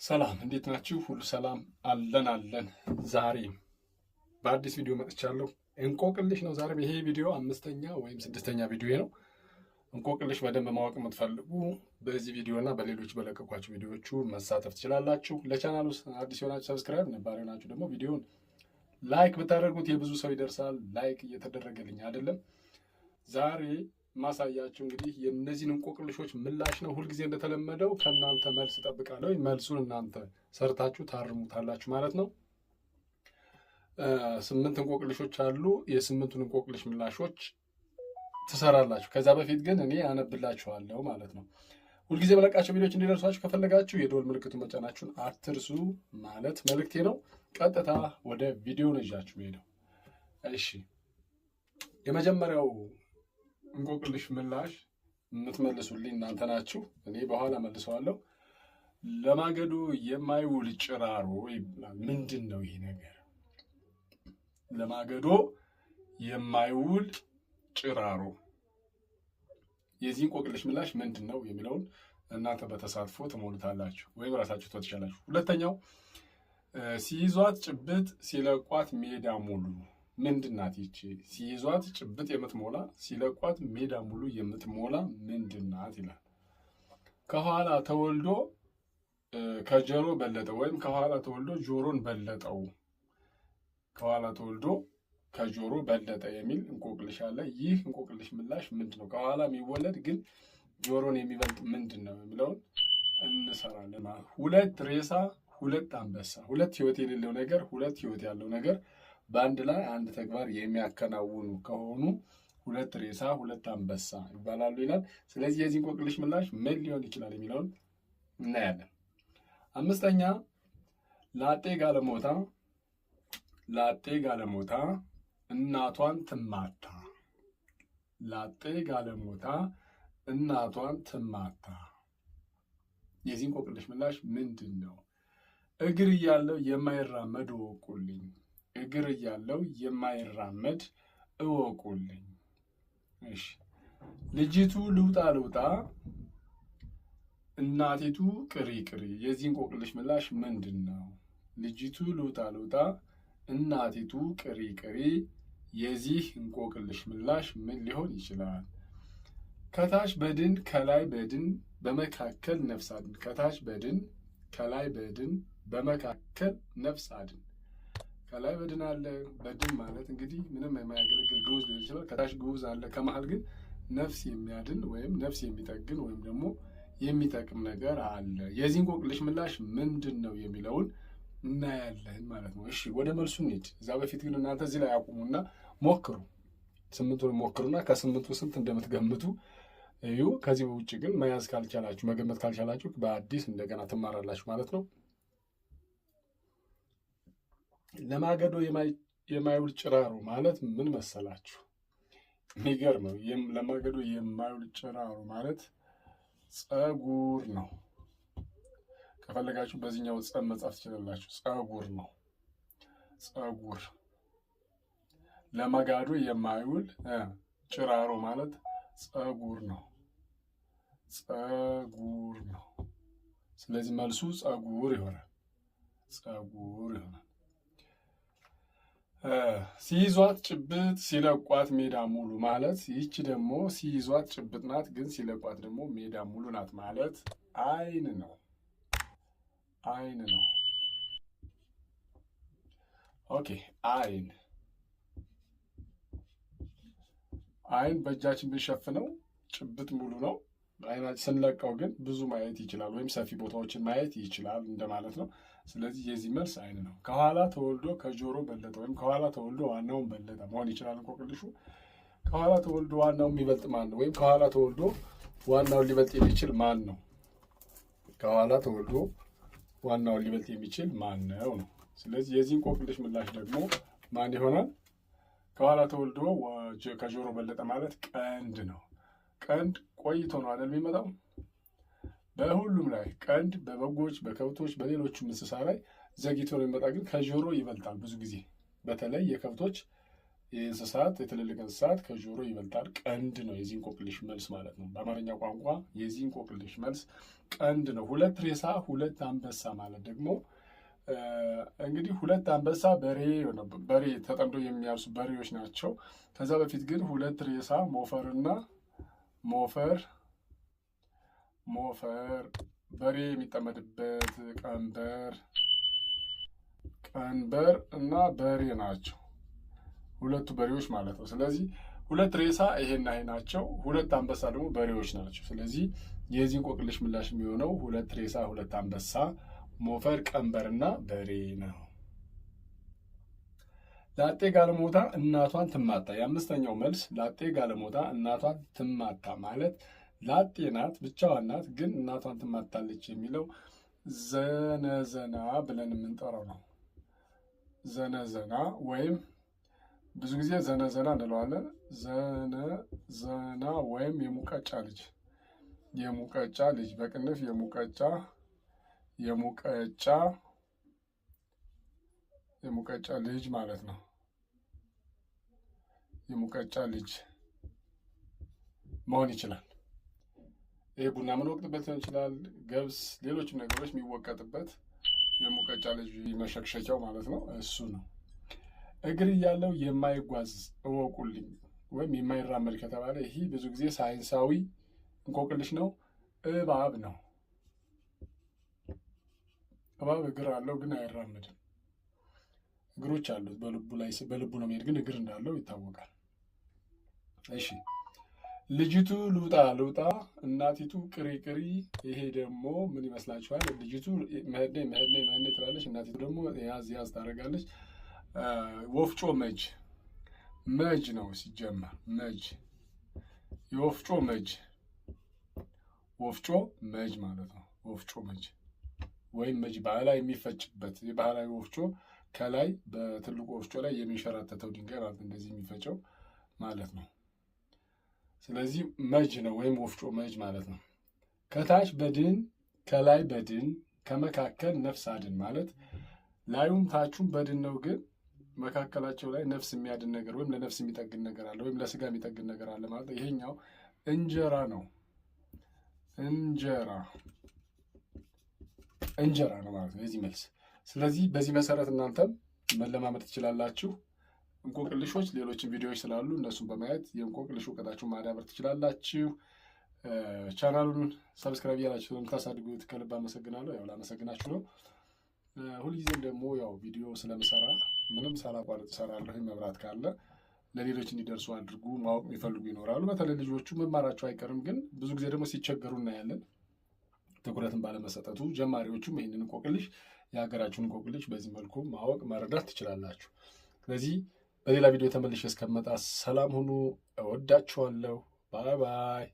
ሰላም እንዴት ናችሁ? ሁሉ ሰላም አለን። ዛሬ በአዲስ ቪዲዮ መጥቻለሁ። እንቆቅልሽ ነው ዛሬ። ይሄ ቪዲዮ 5ኛ ወይም 6ኛ ቪዲዮ ነው። እንቆቅልሽ በደንብ ማወቅ የምትፈልጉ በዚህ ቪዲዮ እና በሌሎች በለቀቋቸው ቪዲዮዎቹ መሳተፍ ትችላላችሁ። ለቻናሉ አዲስ የሆናችሁ ሰብስክራይብ፣ ነባር የሆናችሁ ደግሞ ቪዲዮን ላይክ ብታደርጉት የብዙ ሰው ይደርሳል። ላይክ እየተደረገልኝ አይደለም። ዛሬ ማሳያችሁ እንግዲህ የእነዚህን እንቆቅልሾች ምላሽ ነው። ሁልጊዜ እንደተለመደው ከእናንተ መልስ እጠብቃለሁ። መልሱን እናንተ ሰርታችሁ ታርሙታላችሁ ማለት ነው። 8 እንቆቅልሾች አሉ። የ8ቱን እንቆቅልሽ ምላሾች ትሰራላችሁ። ከዛ በፊት ግን እኔ አነብላችኋለሁ ማለት ነው። ሁልጊዜ በለቃቸው ቪዲዮዎች እንዲደርሷችሁ ከፈለጋችሁ የደወል ምልክቱን መጫናችሁን አትርሱ ማለት መልእክቴ ነው። ቀጥታ ወደ ቪዲዮ ነው ይዣችሁ ሄደው። እሺ፣ የመጀመሪያው እንቆቅልሽ ምላሽ የምትመልሱልኝ እናንተ ናችሁ። እኔ በኋላ መልሰዋለሁ። ለማገዶ የማይውል ጭራሮ ይባላል። ምንድን ነው ይህ ነገር? ለማገዶ የማይውል ጭራሮ፣ የዚህ እንቆቅልሽ ምላሽ ምንድን ነው የሚለውን እናንተ በተሳትፎ ትሞሉታላችሁ ወይም ራሳችሁ ትወጥሻላችሁ። ሁለተኛው ሲይዟት ጭብጥ ሲለቋት ሜዳ ሙሉ። ምንድን ናት ይቺ? ሲይዟት ጭብጥ የምትሞላ ሲለቋት ሜዳ ሙሉ የምትሞላ ምንድን ናት ይላል። ከኋላ ተወልዶ ከጆሮ በለጠው ወይም ከኋላ ተወልዶ ጆሮን በለጠው። ከኋላ ተወልዶ ከጆሮ በለጠ የሚል እንቆቅልሽ አለ። ይህ እንቆቅልሽ ምላሽ ምንድን ነው? ከኋላ የሚወለድ ግን ጆሮን የሚበልጥ ምንድን ነው የሚለውን እንሰራለን ማለት። 2 ሬሳ 2 አንበሳ። 2 ህይወት የሌለው ነገር 2 ህይወት ያለው ነገር በአንድ ላይ አንድ ተግባር የሚያከናውኑ ከሆኑ 2 ሬሳ 2 አንበሳ ይባላሉ ይላል። ስለዚህ የዚህ እንቆቅልሽ ምላሽ ምን ሊሆን ይችላል የሚለውን እናያለን። 5ኛ ላጤ ጋለሞታ እናቷን ትማታ። ላጤ ጋለሞታ እናቷን ትማታ። የዚህ እንቆቅልሽ ምላሽ ምንድን ነው? እግር እያለው የማይራመድ እወቁልኝ። እግር እያለው የማይራመድ እወቁልኝ። እሺ፣ ልጅቱ ልውጣ እናቲቱ ቅሪ። የዚህ እንቆቅልሽ ምላሽ ምንድን ነው? ልጅቱ ልውጣ እናቲቱ ቅሪ። የዚህ እንቆቅልሽ ምላሽ ምን ሊሆን ይችላል? ከታች በድን ከላይ በድን በመካከል ነፍስ አድን። ከታች በድን ከላይ በድን በመካከል ነፍስ አድን። ከላይ በድን አለ። በድን ማለት እንግዲህ ምንም የማያገለግል ግዑዝ ሊሆን ይችላል። ከታች ግዑዝ አለ። ከመሀል ግን ነፍስ የሚያድን ወይም ነፍስ የሚጠግን ወይም ደግሞ የሚጠቅም ነገር አለ። የዚህ እንቆቅልሽ ምላሽ ምንድን ነው የሚለውን እናያለን ማለት ነው። እሺ፣ ወደ መልሱ እንሂድ። እዛ በፊት ግን እናንተ እዚህ ላይ አቁሙና ሞክሩ። 8ቱን ሞክሩና ከ8ቱ ስንት እንደምትገምቱ እዩ። ከዚህ ውጭ ግን መያዝ ካልቻላችሁ፣ መገመት ካልቻላችሁ በአዲስ እንደገና ትማራላችሁ ማለት ነው። ለማገዶ የማይውል ጭራሮ ማለት ምን መሰላችሁ? የሚገርመው ለማገዶ የማይውል ጭራሮ ማለት ፀጉር ነው። ከፈለጋችሁ በዚህኛው ጸም መጻፍ ትችላላችሁ። ፀጉር ነው። ፀጉር ለማገዶ የማይውል ጭራሮ ማለት ፀጉር ነው። ፀጉር ነው። ስለዚህ መልሱ ፀጉር ይሆናል። ፀጉር ይሆናል። ሲይዟት ጭብጥ ሲለቋት ሜዳ ሙሉ ማለት ይቺ ደግሞ ሲይዟት ጭብጥ ናት፣ ግን ሲለቋት ደግሞ ሜዳ ሙሉ ናት ማለት አይን ነው። አይን ነው። ኦኬ፣ አይን በእጃችን ብንሸፍነው ጭብጥ ሙሉ ነው። አይናችን ስንለቀው ግን ብዙ ማየት ይችላል ወይም ሰፊ ቦታዎችን ማየት ይችላል እንደማለት ነው። ስለዚህ የዚህ መልስ አይን ነው። ከኋላ ተወልዶ ከጆሮ በለጠ ወይም ከኋላ ተወልዶ ዋናውን በለጠ መሆን ይችላል እንቆቅልሹ። ከኋላ ተወልዶ ዋናው የሚበልጥ ማን ነው? ወይም ከኋላ ተወልዶ ዋናውን ሊበልጥ የሚችል ማን ነው? ከኋላ ተወልዶ ዋናውን ሊበልጥ የሚችል ማን ነው ነው። ስለዚህ የዚህ እንቆቅልሽ ምላሽ ደግሞ ማን ይሆናል? ከኋላ ተወልዶ ከጆሮ በለጠ ማለት ቀንድ ነው። ቀንድ ቆይቶ ነው አይደል የሚመጣው? በሁሉም ላይ ቀንድ በበጎች፣ በከብቶች፣ በሌሎችም እንስሳ ላይ ዘግይቶ ነው የሚመጣ፣ ግን ከጆሮ ይበልጣል ብዙ ጊዜ። በተለይ የከብቶች የእንስሳት የትልልቅ እንስሳት ከጆሮ ይበልጣል ቀንድ ነው የዚህ እንቆቅልሽ መልስ ማለት ነው። በአማርኛ ቋንቋ የዚህ እንቆቅልሽ መልስ ቀንድ ነው። ሁለት ሬሳ ሁለት አንበሳ ማለት ደግሞ እንግዲህ ሁለት አንበሳ በሬ ተጠምዶ የሚያርሱ በሬዎች ናቸው። ከዛ በፊት ግን ሁለት ሬሳ ሞፈር በሬ የሚጠመድበት ቀንበር እና በሬ ናቸው ሁለቱ በሬዎች ማለት ነው። ስለዚህ ሁለት ሬሳ ይሄና ይሄ ናቸው። ሁለት አንበሳ ደግሞ በሬዎች ናቸው። ስለዚህ የዚህ እንቆቅልሽ ምላሽ የሚሆነው ሁለት ሬሳ ሁለት አንበሳ ሞፈር ቀንበርና በሬ ነው። ላጤ ጋለሞታ እናቷን ትማታ። የአምስተኛው መልስ ላጤ ጋለሞታ እናቷን ትማታ ማለት ላጤ ናት፣ ብቻዋን ናት፣ ግን እናቷን ትማታለች የሚለው ዘነዘና ብለን የምንጠራው ነው። ዘነዘና ወይም ብዙ ጊዜ ዘነዘና እንለዋለን። ዘነዘና ወይም የሙቀጫ ልጅ በቅንፍ የሙቀጫ ልጅ ማለት ነው። የሙቀጫ ልጅ መሆን ይችላል። ይሄ ቡና የምንወቅጥበት ሊሆን ይችላል። ገብስ፣ ሌሎችም ነገሮች የሚወቀጥበት የሙቀጫ ልጅ መሸክሸኪያው ማለት ነው። እሱ ነው። እግር እያለው የማይጓዝ እወቁልኝ ወይም የማይራመድ ከተባለ ይህ ብዙ ጊዜ ሳይንሳዊ እንቆቅልሽ ነው። እባብ ነው። እባብ እግር አለው ግን አይራመድም። እግሮች አሉት በልቡ ነው የሚሄድ፣ ግን እግር እንዳለው ይታወቃል። እሺ ልጅቱ ልውጣ እናቲቱ ቅሪ። ይሄ ደግሞ ምን ይመስላችኋል? ልጅቱ መሄድ ትላለች፣ እናቲቱ ደግሞ ያዝ ታደርጋለች። ወፍጮ መጅ ነው ሲጀመር መጅ የወፍጮ መጅ ማለት ነው። ወፍጮ መጅ ወይም መጅ ባህላዊ የሚፈጭበት የባህላዊ ወፍጮ ከላይ በትልቁ ወፍጮ ላይ የሚንሸራተተው ድንጋይ ማለት እንደዚህ የሚፈጨው ማለት ነው። ስለዚህ መጅ ነው ወይም ወፍጮ መጅ ማለት ነው። ከታች በድን ከላይ በድን ከመካከል ነፍስ አድን ማለት ላዩም ታቹም በድን ነው፣ ግን መካከላቸው ላይ ነፍስ የሚያድን ነገር ወይም ለነፍስ የሚጠግን ነገር አለ ወይም ለስጋ የሚጠግን ነገር አለ ማለት ነው። ይሄኛው እንጀራ ነው። እንጀራ ነው ማለት ነው የዚህ መልስ። ስለዚህ በዚህ መሰረት እናንተም መለማመድ ትችላላችሁ። እንቆቅልሾች ሌሎችን ቪዲዮዎች ስላሉ እነሱን በማየት የእንቆቅልሽ እውቀታችሁን ማዳበር ትችላላችሁ። ቻናሉን ሰብስክራይብ ያላችሁ ስለምታሳድጉት ከልብ አመሰግናለሁ። ያው ላመሰግናችሁ ነው። ሁልጊዜም ደግሞ ያው ቪዲዮ ስለምሰራ ምንም ሳላቋርጥ እሰራለሁ። መብራት ካለ ለሌሎች እንዲደርሱ አድርጉ። ማወቅ የሚፈልጉ ይኖራሉ። በተለይ ልጆቹ መማራቸው አይቀርም፣ ግን ብዙ ጊዜ ደግሞ ሲቸገሩ እናያለን። ትኩረትን ባለመሰጠቱ ጀማሪዎቹም ይህንን እንቆቅልሽ የሀገራችሁን እንቆቅልሽ በዚህ መልኩ ማወቅ መረዳት ትችላላችሁ። ስለዚህ በሌላ ቪዲዮ ተመልሼ እስከመጣ ሰላም ሁኑ። እወዳችኋለሁ። ባይ ባይ።